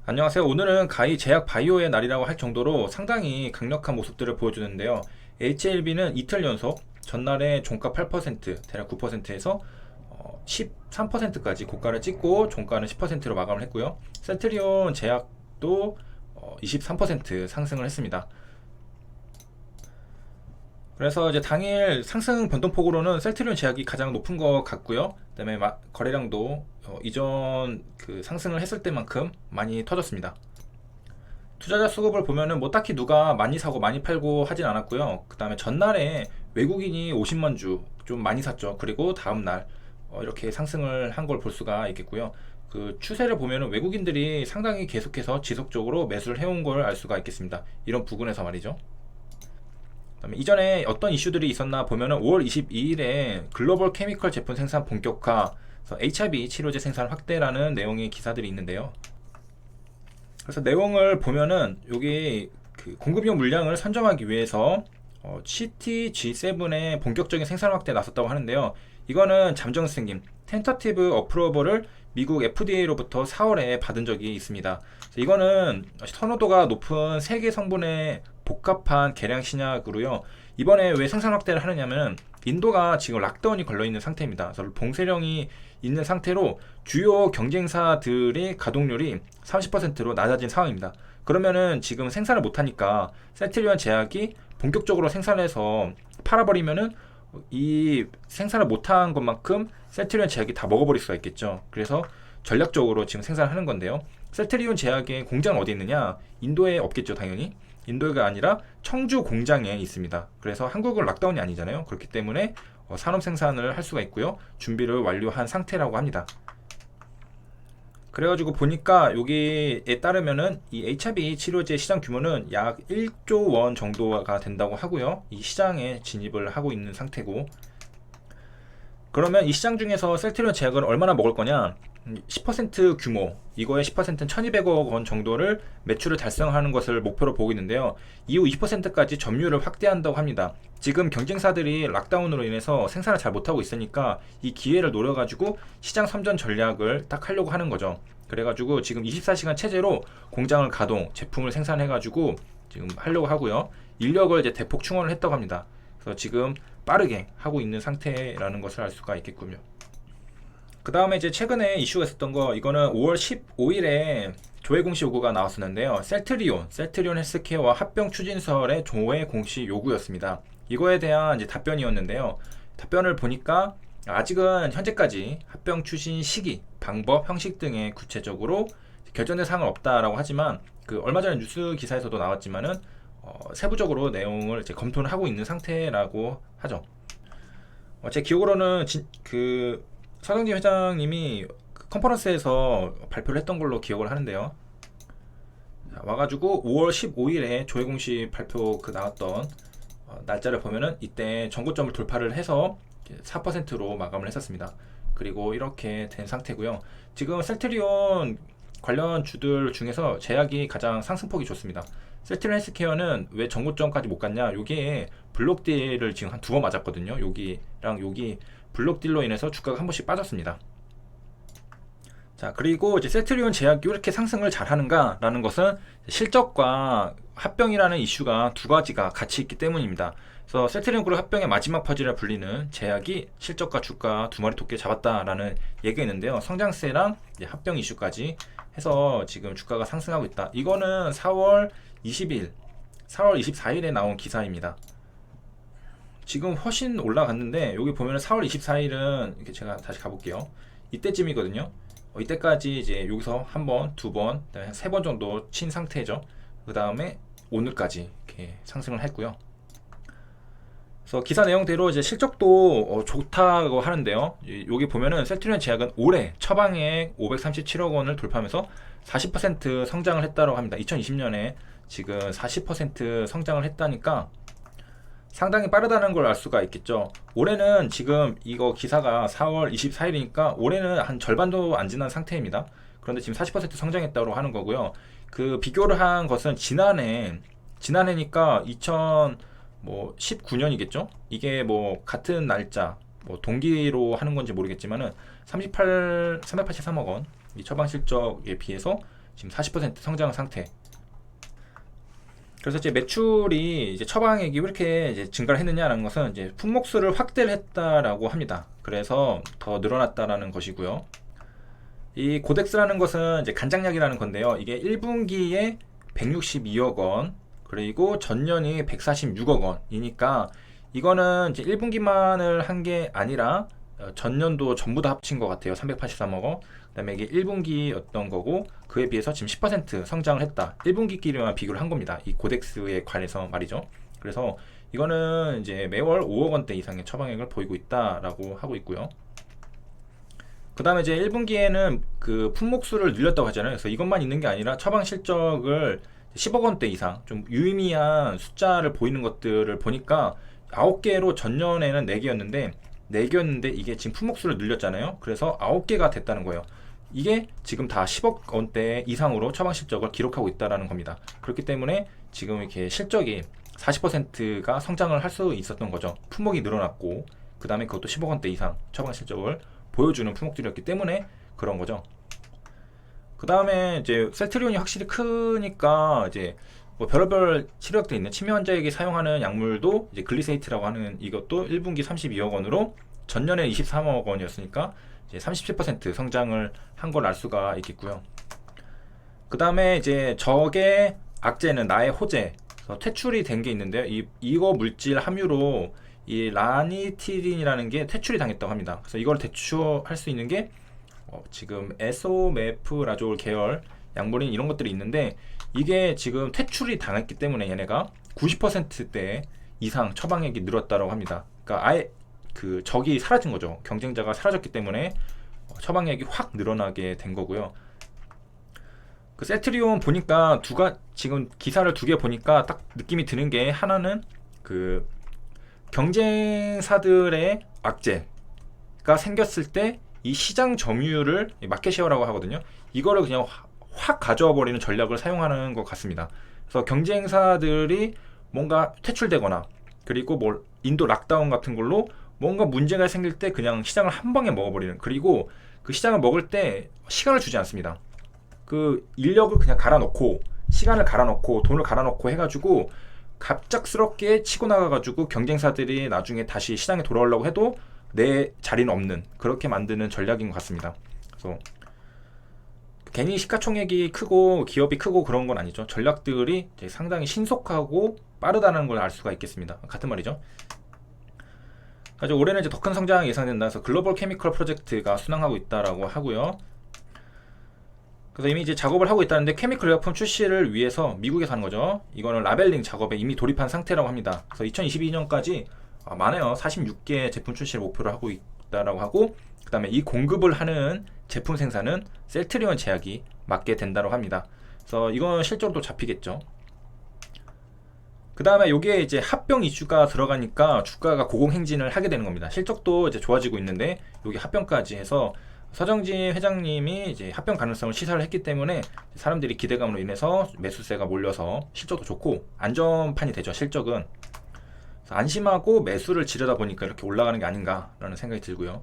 안녕하세요. 오늘은 가히 제약 바이오의 날이라고 할 정도로 상당히 강력한 모습들을 보여주는데요. HLB는 이틀 연속 전날에 종가 8%, 대략 9%에서 13%까지 고가를 찍고 종가는 10%로 마감을 했고요. 셀트리온 제약도 23% 상승을 했습니다. 그래서 이제 당일 상승 변동폭으로는 셀트리온 제약이 가장 높은 것 같고요. 그다음에 거래량도 이전 그 상승을 했을 때만큼 많이 터졌습니다. 투자자 수급을 보면은 뭐 딱히 누가 많이 사고 많이 팔고 하진 않았고요. 그 다음에 전날에 외국인이 50만 주 좀 많이 샀죠. 그리고 다음날 이렇게 상승을 한 걸 볼 수가 있겠고요. 그 추세를 보면은 외국인들이 상당히 계속해서 지속적으로 매수를 해온 걸 알 수가 있겠습니다. 이런 부분에서 말이죠. 그다음에 이전에 어떤 이슈들이 있었나 보면은 5월 22일에 글로벌 케미컬 제품 생산 본격화, 그래서 HIV 치료제 생산 확대라는 내용의 기사들이 있는데요. 그래서 내용을 보면은 여기 그 공급용 물량을 선점하기 위해서 CTG7의 본격적인 생산 확대에 나섰다고 하는데요. 이거는 잠정 승인, 텐터티브 어프로벌을 미국 FDA로부터 4월에 받은 적이 있습니다. 이거는 선호도가 높은 세계 성분의 복합한 개량 신약으로요. 이번에 왜 생산 확대를 하느냐면 인도가 지금 락다운이 걸려 있는 상태입니다. 그래서 봉쇄령이 있는 상태로 주요 경쟁사들의 가동률이 30%로 낮아진 상황입니다. 그러면은 지금 생산을 못하니까 셀트리온 제약이 본격적으로 생산해서 팔아버리면은 이 생산을 못한 것만큼 셀트리온 제약이 다 먹어버릴 수가 있겠죠. 그래서 전략적으로 지금 생산하는 건데요. 셀트리온 제약의 공장은 어디 있느냐? 인도에 없겠죠, 당연히. 인도가 아니라 청주 공장에 있습니다. 그래서 한국은 락다운이 아니잖아요. 그렇기 때문에 산업 생산을 할 수가 있고요. 준비를 완료한 상태라고 합니다. 그래가지고 보니까 여기에 따르면은 이 HIV 치료제 시장 규모는 약 1조 원 정도가 된다고 하고요. 이 시장에 진입을 하고 있는 상태고, 그러면 이 시장 중에서 셀트리온 제약은 얼마나 먹을 거냐? 10% 규모, 이거의 10%는 1200억 원 정도를 매출을 달성하는 것을 목표로 보고 있는데요. 이후 20%까지 점유율을 확대한다고 합니다. 지금 경쟁사들이 락다운으로 인해서 생산을 잘 못하고 있으니까 이 기회를 노려가지고 시장 선전 전략을 딱 하려고 하는 거죠. 그래가지고 지금 24시간 체제로 공장을 가동, 제품을 생산해가지고 지금 하려고 하고요. 인력을 이제 대폭 충원을 했다고 합니다. 그래서 지금 빠르게 하고 있는 상태라는 것을 알 수가 있겠군요. 그 다음에 이제 최근에 이슈가 있었던 거, 이거는 5월 15일에 조회 공시 요구가 나왔었는데요. 셀트리온 헬스케어와 합병 추진설의 조회 공시 요구였습니다. 이거에 대한 이제 답변이었는데요. 답변을 보니까 아직은 현재까지 합병 추진 시기, 방법, 형식 등에 구체적으로 결정된 사항은 없다라고 하지만 그 얼마 전에 뉴스 기사에서도 나왔지만은 세부적으로 내용을 이제 검토를 하고 있는 상태라고 하죠. 제 기억으로는 그 서경진 회장님이 그 컨퍼런스에서 발표를 했던 걸로 기억을 하는데요. 와가지고 5월 15일에 조회공시 발표 그 나왔던 날짜를 보면은 이때 전고점을 돌파를 해서 4%로 마감을 했었습니다. 그리고 이렇게 된 상태고요. 지금 셀트리온 관련 주들 중에서 제약이 가장 상승폭이 좋습니다. 셀트리온 헬스케어는 왜 전고점까지 못 갔냐? 여기에 블록딜을 지금 한 두 번 맞았거든요. 여기랑 여기 블록딜로 인해서 주가가 한 번씩 빠졌습니다. 자, 그리고 이제 셀트리온 제약이 이렇게 상승을 잘 하는가라는 것은 실적과 합병이라는 이슈가 두 가지가 같이 있기 때문입니다. 그래서 셀트리온 그룹 합병의 마지막 퍼즐이라 불리는 제약이 실적과 주가 두 마리 토끼 잡았다라는 얘기가 있는데요. 성장세랑 합병 이슈까지 해서 지금 주가가 상승하고 있다. 이거는 4월 20일, 4월 24일에 나온 기사입니다. 지금 훨씬 올라갔는데 여기 보면 4월 24일은 이렇게 제가 다시 가볼게요. 이때쯤이거든요. 이때까지 이제 여기서 한 번, 두 번, 세 번 정도 친 상태죠. 그 다음에 오늘까지 이렇게 상승을 했고요. 그래서 기사 내용대로 이제 실적도 좋다고 하는데요. 여기 보면은 셀트리온 제약은 올해 처방액 537억 원을 돌파하면서 40% 성장을 했다고 합니다. 2020년에 지금 40% 성장을 했다니까 상당히 빠르다는 걸 알 수가 있겠죠. 올해는 지금 이거 기사가 4월 24일이니까 올해는 한 절반도 안 지난 상태입니다. 그런데 지금 40% 성장했다고 하는 거고요. 그 비교를 한 것은 지난해니까 2019년이겠죠. 이게 뭐 같은 날짜, 뭐 동기로 하는 건지 모르겠지만은 383억 원 이 처방 실적에 비해서 지금 40% 성장 상태. 그래서 이제 매출이 이제 처방액이 왜 이렇게 이제 증가를 했느냐라는 것은 이제 품목수를 확대를 했다라고 합니다. 그래서 더 늘어났다라는 것이고요. 이 고덱스라는 것은 이제 간장약이라는 건데요. 이게 1분기에 162억 원, 그리고 전년이 146억 원이니까 이거는 이제 1분기만을 한 게 아니라 전년도 전부 다 합친 것 같아요. 383억 원. 그다음에 이게 1분기였던 거고 그에 비해서 지금 10% 성장을 했다. 1분기끼리만 비교를 한 겁니다. 이 고덱스에 관해서 말이죠. 그래서 이거는 이제 매월 5억 원대 이상의 처방액을 보이고 있다라고 하고 있고요. 그 다음에 이제 1분기에는 그 품목수를 늘렸다고 하잖아요. 그래서 이것만 있는 게 아니라 처방 실적을 10억 원대 이상 좀 유의미한 숫자를 보이는 것들을 보니까 9개로 전년에는 4개였는데 이게 지금 품목수를 늘렸잖아요. 그래서 9개가 됐다는 거예요. 이게 지금 다 10억 원대 이상으로 처방 실적을 기록하고 있다는 겁니다. 그렇기 때문에 지금 이렇게 실적이 40%가 성장을 할 수 있었던 거죠. 품목이 늘어났고 그 다음에 그것도 10억 원대 이상 처방 실적을 보여주는 품목들이었기 때문에 그런 거죠. 그 다음에 이제 셀트리온이 확실히 크니까 이제 뭐 별의별 치료약들이 있는 치매 환자에게 사용하는 약물도 이제 글리세이트라고 하는 이것도 1분기 32억 원으로 전년에 23억 원이었으니까 이제 37% 성장을 한 걸 알 수가 있겠고요. 그 다음에 이제 적의 악재는 나의 호재, 퇴출이 된 게 있는데요. 이거 물질 함유로 이 라니티딘이라는 게 퇴출이 당했다고 합니다. 그래서 이걸 대처할 수 있는 게 지금 에소메프라졸 계열 약물인 이런 것들이 있는데 이게 지금 퇴출이 당했기 때문에 얘네가 90%대 이상 처방액이 늘었다고 합니다. 그러니까 아예 그 적이 사라진 거죠. 경쟁자가 사라졌기 때문에 처방액이 확 늘어나게 된 거고요. 그 셀트리온 보니까 지금 기사를 2개 보니까 딱 느낌이 드는 게 하나는 그 경쟁사들의 악재가 생겼을 때 이 시장 점유율을 마켓쉐어라고 하거든요. 이거를 그냥 확 가져와 버리는 전략을 사용하는 것 같습니다. 그래서 경쟁사들이 뭔가 퇴출되거나 그리고 뭐 인도 락다운 같은 걸로 뭔가 문제가 생길 때 그냥 시장을 한 방에 먹어버리는, 그리고 그 시장을 먹을 때 시간을 주지 않습니다. 그 인력을 그냥 갈아넣고 시간을 갈아넣고 돈을 갈아넣고 해가지고 갑작스럽게 치고 나가가지고 경쟁사들이 나중에 다시 시장에 돌아오려고 해도 내 자리는 없는, 그렇게 만드는 전략인 것 같습니다. 그래서 괜히 시가총액이 크고 기업이 크고 그런 건 아니죠. 전략들이 이제 상당히 신속하고 빠르다는 걸 알 수가 있겠습니다. 같은 말이죠. 그래서 올해는 이제 더 큰 성장이 예상된다. 그래서 글로벌 케미컬 프로젝트가 순항하고 있다라고 하고요. 그래서 이미 이제 작업을 하고 있다는데 케미컬 의약품 출시를 위해서 미국에서 하는 거죠. 이거는 라벨링 작업에 이미 돌입한 상태라고 합니다. 그래서 2022년까지 많아요. 46개 제품 출시를 목표로 하고 있다라고 하고, 그 다음에 이 공급을 하는 제품 생산은 셀트리온 제약이 맡게 된다고 합니다. 그래서 이건 실적으로 잡히겠죠. 그 다음에 요게 이제 합병 이슈가 들어가니까 주가가 고공행진을 하게 되는 겁니다. 실적도 이제 좋아지고 있는데 요게 합병까지 해서 서정진 회장님이 이제 합병 가능성을 시사를 했기 때문에 사람들이 기대감으로 인해서 매수세가 몰려서 실적도 좋고 안전판이 되죠. 실적은 안심하고 매수를 지르다 보니까 이렇게 올라가는 게 아닌가라는 생각이 들고요.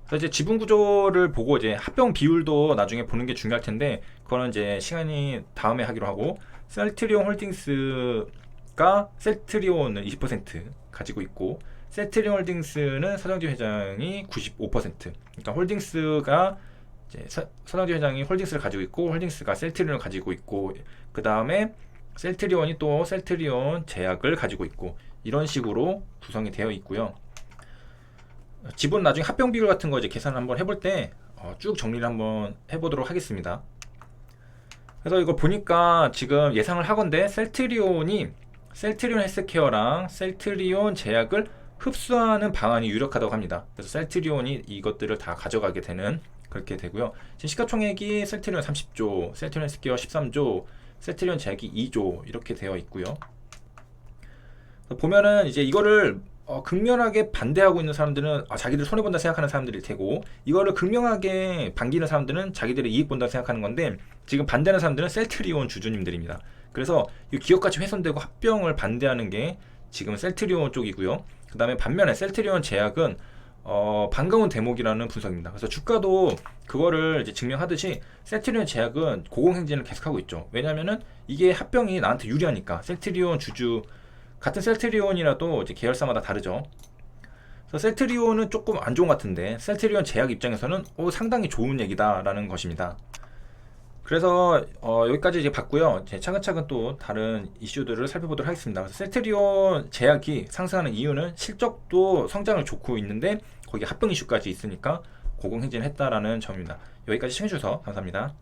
그래서 이제 지분 구조를 보고 이제 합병 비율도 나중에 보는 게 중요할 텐데 그거는 이제 시간이 다음에 하기로 하고, 셀트리온 홀딩스가 셀트리온을 20% 가지고 있고 셀트리온 홀딩스는 서정진 회장이 95%. 그러니까 홀딩스가 이제 서정진 회장이 홀딩스를 가지고 있고 홀딩스가 셀트리온을 가지고 있고 그 다음에 셀트리온이 또 셀트리온 제약을 가지고 있고 이런 식으로 구성이 되어 있고요. 지분 나중에 합병 비율 같은 거 이제 계산을 한번 해볼 때 쭉 정리를 한번 해보도록 하겠습니다. 그래서 이거 보니까 지금 예상을 하건대 셀트리온 헬스케어랑 셀트리온 제약을 흡수하는 방안이 유력하다고 합니다. 그래서 셀트리온이 이것들을 다 가져가게 되는 그렇게 되고요. 지금 시가총액이 셀트리온 30조, 셀트리온 헬스케어 13조, 셀트리온 제약이 2조 이렇게 되어 있고요. 보면은 이제 이거를 극명하게 반대하고 있는 사람들은 자기들 손해본다 생각하는 사람들일 테고, 이거를 극명하게 반기는 사람들은 자기들이 이익 본다 생각하는 건데, 지금 반대하는 사람들은 셀트리온 주주님들입니다. 그래서 이 기업가치 훼손되고 합병을 반대하는 게 지금 셀트리온 쪽이고요. 그 다음에 반면에 셀트리온 제약은 반가운 대목이라는 분석입니다. 그래서 주가도 그거를 이제 증명하듯이 셀트리온 제약은 고공행진을 계속하고 있죠. 왜냐면은 이게 합병이 나한테 유리하니까. 셀트리온 주주 같은 셀트리온이라도 이제 계열사마다 다르죠. 그래서 셀트리온은 조금 안 좋은 것 같은데 셀트리온 제약 입장에서는 상당히 좋은 얘기다라는 것입니다. 그래서 여기까지 이제 봤고요. 이제 차근차근 또 다른 이슈들을 살펴보도록 하겠습니다. 그래서 셀트리온 제약이 상승하는 이유는 실적도 성장을 좋고 있는데 거기 합병 이슈까지 있으니까 고공행진했다라는 점입니다. 여기까지 시청해주셔서 감사합니다.